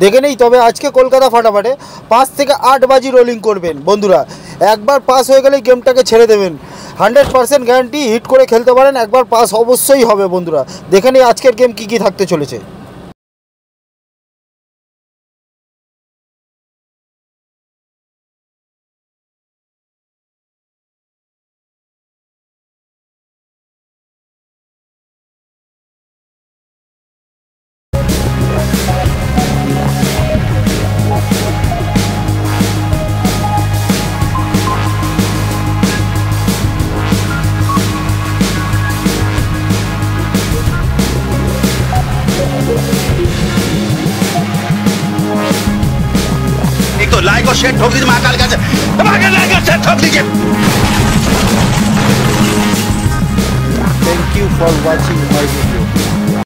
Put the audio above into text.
দেখে নেই। তবে আজকে কলকাতা ফাটাফাটে 5 থেকে 8 বাজি রোলিং করবেন বন্ধুরা। একবার পাস হয়ে গেলেই গেমটাকে ছেড়ে দেবেন, 100% গ্যারান্টি। হিট করে খেলতে পারেন, একবার পাস অবশ্যই হবে বন্ধুরা। দেখে নেই আজকের গেম কী কী থাকতে চলেছে। तो लाइक और शेयर ठोक दीजिए महाकाल का लाइक और शेयर ठोक दीजिए। Thank you for watching my video.